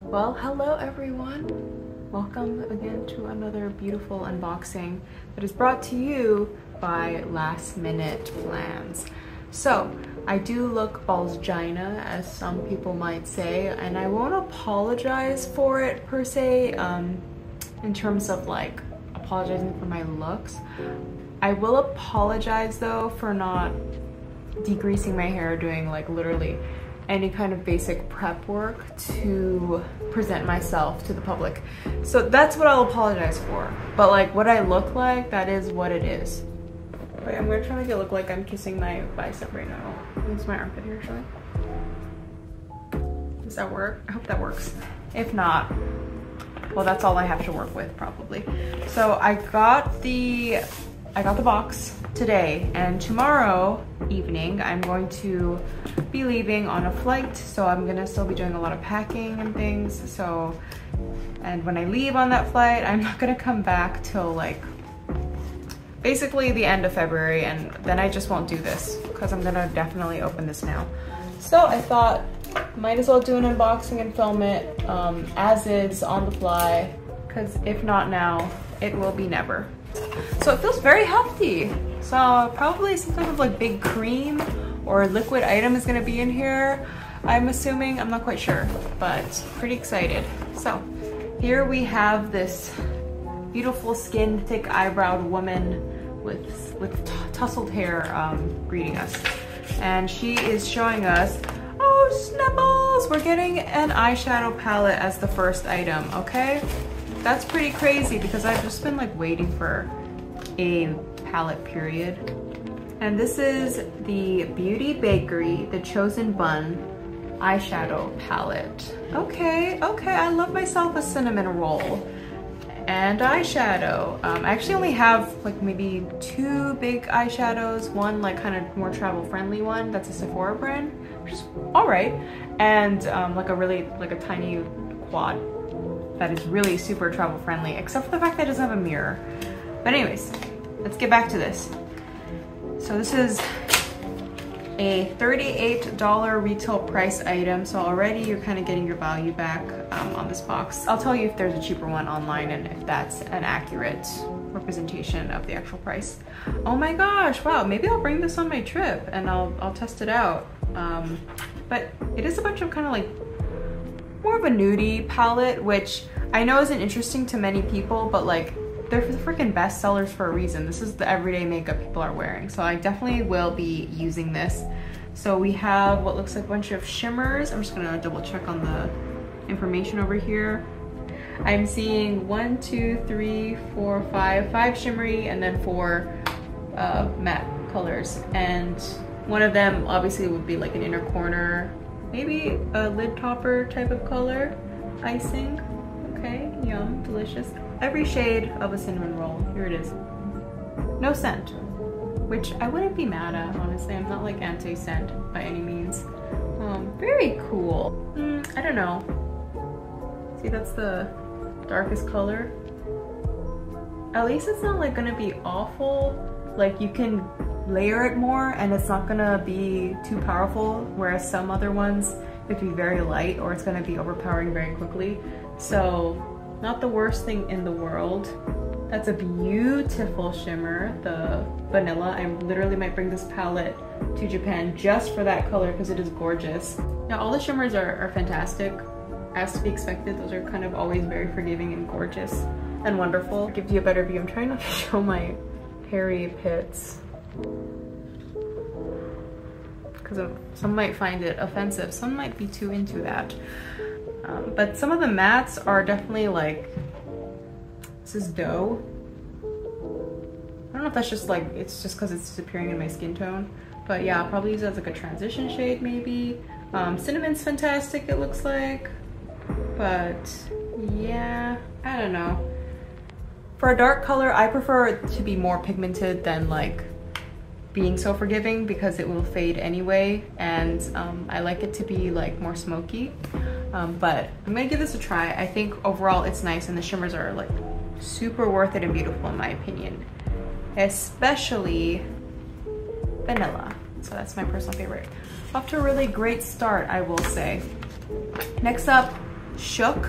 Well, hello everyone. Welcome again to another beautiful unboxing that is brought to you by Last Minute Plans. So, I do look balls-gina, as some people might say, and I won't apologize for it per se, in terms of like apologizing for my looks. I will apologize though for not degreasing my hair, doing like literally any kind of basic prep work to present myself to the public. So that's what I'll apologize for. But like what I look like, that is what it is. Wait, I'm gonna try to make it look like I'm kissing my bicep right now. Use my armpit here, shall I? Does that work? I hope that works. If not, well, that's all I have to work with probably. So I got the box today, and tomorrow evening I'm going to be leaving on a flight, so I'm gonna still be doing a lot of packing and things. So, and when I leave on that flight, I'm not gonna come back till like basically the end of February, and then I just won't do this because I'm gonna definitely open this now. So I thought might as well do an unboxing and film it as is on the fly, because if not now, it will be never. So it feels very hefty. So probably some type of like big cream or liquid item is gonna be in here, I'm assuming. I'm not quite sure, but pretty excited. So here we have this beautiful skin, thick eyebrowed woman with tousled hair greeting us. And she is showing us, oh snubbles, we're getting an eyeshadow palette as the first item, okay? That's pretty crazy because I've just been like waiting for a palette period. And this is the Beauty Bakery, the Chosen Bun eyeshadow palette. Okay, I love myself a cinnamon roll and eyeshadow. I actually only have like maybe 2 big eyeshadows, one like kind of more travel friendly one, that's a Sephora brand, which is all right, and like a tiny quad that is really super travel friendly, except for the fact that it doesn't have a mirror. But anyways, let's get back to this. So this is a $38 retail price item, so already you're kind of getting your value back on this box. I'll tell you if there's a cheaper one online and if that's an accurate representation of the actual price. Oh my gosh, wow, maybe I'll bring this on my trip and I'll test it out. But it is a bunch of kind of like more of a nudie palette, which I know isn't interesting to many people, but like they're the freaking best sellers for a reason. This is the everyday makeup people are wearing, so I definitely will be using this. So we have what looks like a bunch of shimmers. I'm just gonna double check on the information over here. I'm seeing 1, 2, 3, 4, 5 shimmery and then 4 matte colors, and one of them obviously would be like an inner corner, maybe a lid topper type of color, icing. Okay, yum, delicious. Every shade of a cinnamon roll, here it is. No scent, which I wouldn't be mad at, honestly. I'm not like anti-scent by any means. Very cool. I don't know. See, that's the darkest color. At least it's not like gonna be awful. Like you can layer it more and it's not gonna be too powerful, whereas some other ones it can be very light or it's gonna be overpowering very quickly. So not the worst thing in the world. That's a beautiful shimmer, the vanilla. I literally might bring this palette to Japan just for that color because it is gorgeous. Now all the shimmers are fantastic, as to be expected. Those are kind of always very forgiving and gorgeous and wonderful. It gives you a better view. I'm trying not to show my hairy pits because some might find it offensive. Some might be too into that. But some of the mattes are definitely like, this is dough. I don't know if that's just like, it's just because it's appearing in my skin tone. But yeah, I'll probably use it as like a transition shade maybe. Cinnamon's fantastic, it looks like. But yeah, I don't know. For a dark color, I prefer it to be more pigmented than like being so forgiving because it will fade anyway. And I like it to be like more smoky. But I'm gonna give this a try. I think overall it's nice and the shimmers are like super worth it and beautiful in my opinion. Especially vanilla. So that's my personal favorite. Off to a really great start, I will say. Next up, shook.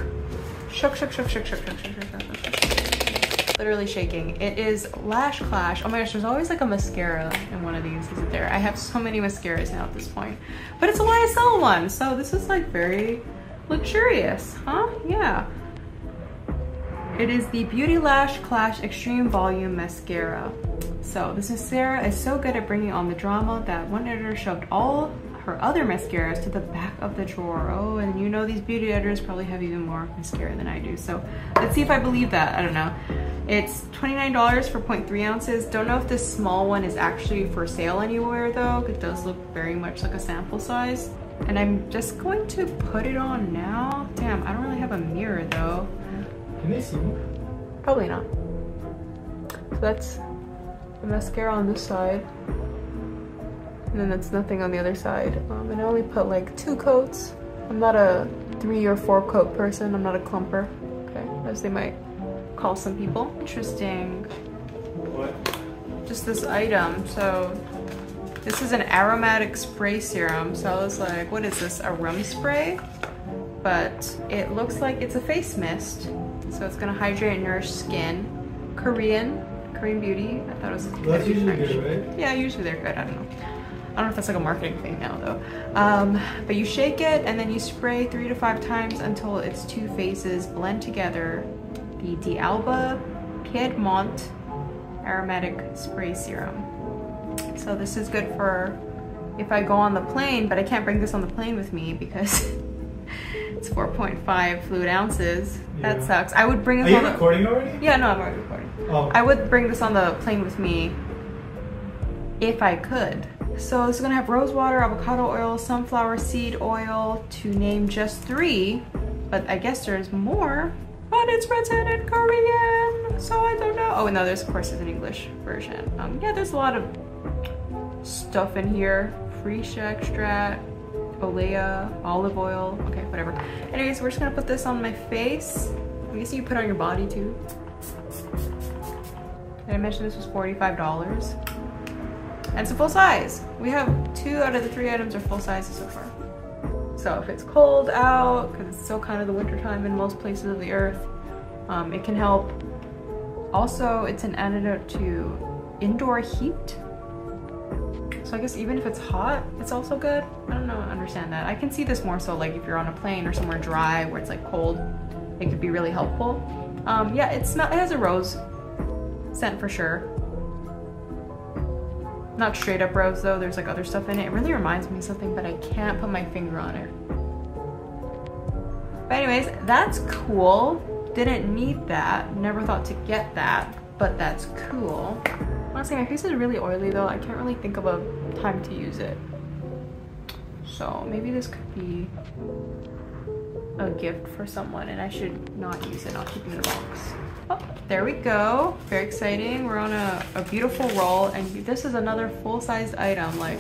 Literally shaking. It is Lash Clash. Oh my gosh, there's always like a mascara in one of these, isn't there? I have so many mascaras now at this point. But it's a YSL one, so this is like very luxurious, huh? Yeah. It is the Beauty Lash Clash Extreme Volume Mascara. So this mascara is so good at bringing on the drama that one editor shoved all her other mascaras to the back of the drawer. Oh, and you know these beauty editors probably have even more mascara than I do. So let's see if I believe that. I don't know. It's $29 for 0.3 ounces. Don't know if this small one is actually for sale anywhere though. It does look very much like a sample size. And I'm just going to put it on now. Damn, I don't really have a mirror though. Can they see me? Probably not. So that's the mascara on this side. And then that's nothing on the other side. And I only put like 2 coats. I'm not a 3 or 4 coat person. I'm not a clumper. Okay, as they might call some people. Interesting. What? Just this item. So this is an aromatic spray serum. So I was like, what is this? A rum spray? But it looks like it's a face mist. So it's gonna hydrate and nourish skin. Korean beauty. I thought it was That's usually good, right? Yeah, usually they're good. I don't know. I don't know if that's like a marketing thing now though. But you shake it and then you spray 3 to 5 times until its 2 phases blend together. The D'Alba Piedmont Aromatic Spray Serum. So this is good for if I go on the plane, but I can't bring this on the plane with me because it's 4.5 fluid ounces. Yeah. That sucks. I would bring this on the... Are you recording already? Yeah, no, I'm already recording. Oh. I would bring this on the plane with me if I could. So this is gonna have rose water, avocado oil, sunflower seed oil, to name just 3. But I guess there's more. But it's written in Korean, so I don't know. Oh, no, there's of course an English version. Yeah, there's a lot of stuff in here. Freesia extract, olea, olive oil. Okay, whatever. Anyways, we're just gonna put this on my face. I guess you put it on your body too. And I mentioned this was $45. And it's a full size. We have 2 out of the 3 items are full sizes so far. So if it's cold out, because it's still kind of the winter time in most places of the earth, it can help. Also, it's an antidote to indoor heat. So I guess even if it's hot, it's also good. I don't know, I understand that. I can see this more so like if you're on a plane or somewhere dry where it's like cold, it could be really helpful. Yeah, it has a rose scent for sure. Not straight up rose though, there's like other stuff in it. It really reminds me of something, but I can't put my finger on it. But anyways, that's cool. Didn't need that, never thought to get that, but that's cool. Honestly, my face is really oily though. I can't really think of a time to use it. So maybe this could be a gift for someone and I should not use it, not keep it in a box. Oh, there we go. Very exciting. We're on a beautiful roll, and this is another full-sized item. Like,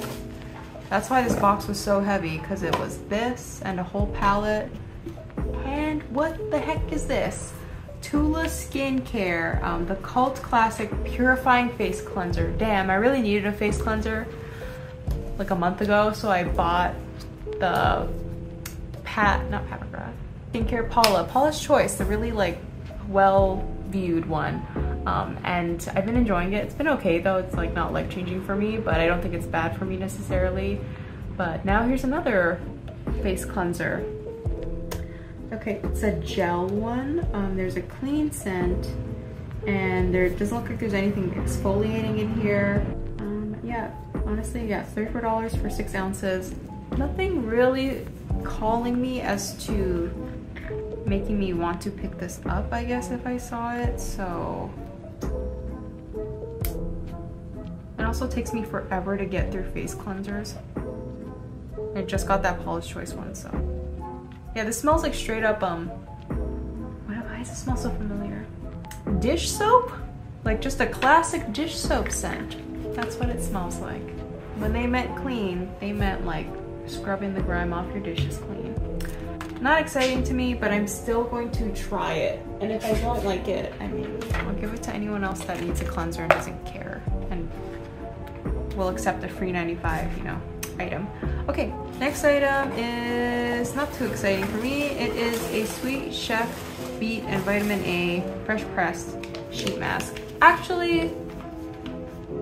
that's why this box was so heavy, because it was this and a whole palette. And what the heck is this? Tula Skincare, the cult classic purifying face cleanser. Damn, I really needed a face cleanser like a month ago, so I bought the Skincare Paula's Choice, the really like well-viewed one, and I've been enjoying it. It's been okay though. It's like not life-changing for me, but I don't think it's bad for me necessarily. But now here's another face cleanser. Okay, it's a gel one. There's a clean scent, and there doesn't look like there's anything exfoliating in here. Yeah, honestly, yeah, $34 for 6 ounces. Nothing really calling me as to making me want to pick this up, I guess, if I saw it. So it also takes me forever to get through face cleansers. I just got that Paula's Choice one, so yeah, this smells like straight up why does it smell so familiar? Dish soap? Like just a classic dish soap scent. That's what it smells like. When they meant clean, they meant like scrubbing the grime off your dishes clean. Not exciting to me, but I'm still going to try it. And if I don't like it, I mean, I'll give it to anyone else that needs a cleanser and doesn't care. And will accept a free 95, you know. item. Okay, next item is not too exciting for me. It is a Sweet Chef Beet and Vitamin A Fresh Pressed Sheet Mask. Actually,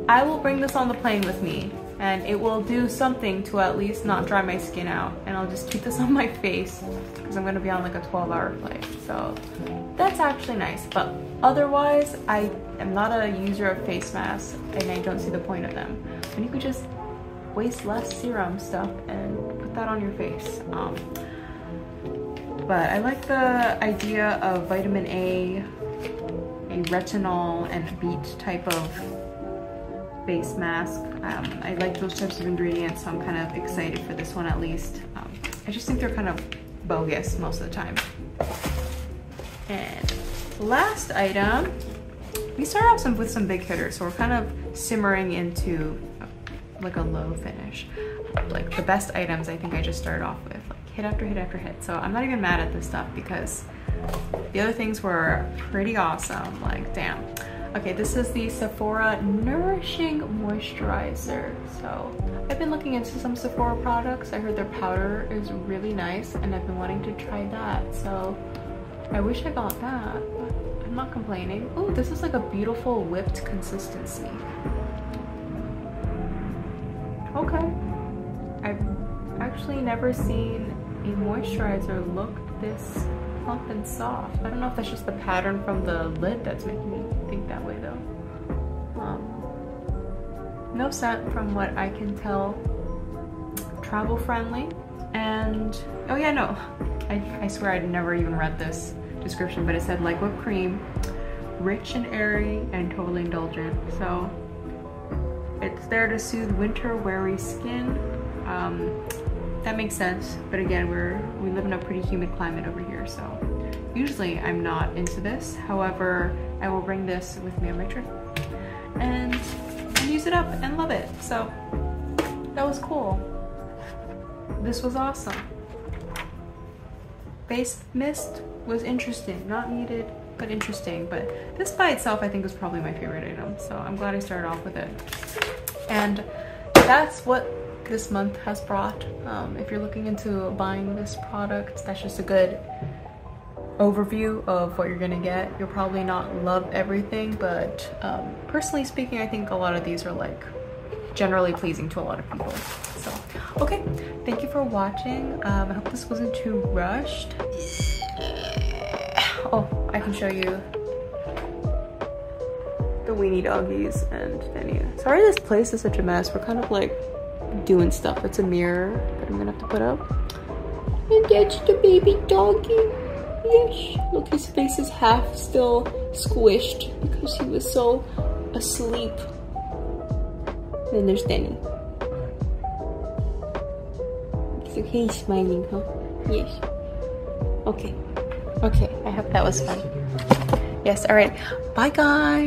I will bring this on the plane with me and it will do something to at least not dry my skin out, and I'll just keep this on my face because I'm gonna be on like a 12-hour flight, so that's actually nice. But otherwise, I am not a user of face masks and I don't see the point of them. And you could just waste less serum stuff and put that on your face. But I like the idea of vitamin A retinol and beet type of face mask. I like those types of ingredients, so I'm kind of excited for this one at least. I just think they're kind of bogus most of the time. And last item, we start off with some big hitters, so we're kind of simmering into like a low finish. Like the best items I think I just started off with, like hit after hit after hit. So I'm not even mad at this stuff because the other things were pretty awesome, like damn. Okay, this is the Sephora Nourishing Moisturizer. So I've been looking into some Sephora products. I heard their powder is really nice and I've been wanting to try that. So I wish I got that, but I'm not complaining. Oh, this is like a beautiful whipped consistency. Okay. I've actually never seen a moisturizer look this plump and soft. I don't know if that's just the pattern from the lid that's making me think that way though. No scent from what I can tell. Travel friendly. And oh yeah, no, I swear I'd never even read this description, but it said like whipped cream, rich and airy and totally indulgent. So it's there to soothe winter weary skin. That makes sense, but again, we live in a pretty humid climate over here, so usually I'm not into this. However, I will bring this with me on my trip and use it up and love it. So that was cool. This was awesome. Face mist was interesting, not needed, but interesting. But this by itself, I think, was probably my favorite item. So I'm glad I started off with it. And that's what this month has brought. If you're looking into buying this product, that's just a good overview of what you're gonna get. You'll probably not love everything, but personally speaking, I think a lot of these are like generally pleasing to a lot of people. So okay, thank you for watching. I hope this wasn't too rushed. Oh, I can show you the weenie doggies and Denny. Sorry this place is such a mess. We're kind of like doing stuff. It's a mirror that I'm gonna have to put up. And that's the baby doggy. Yes, look, his face is half still squished because he was so asleep. Then there's Denny. So he's smiling, huh? Yes. Okay. Okay, I hope that was fun. Yes, alright. Bye guys.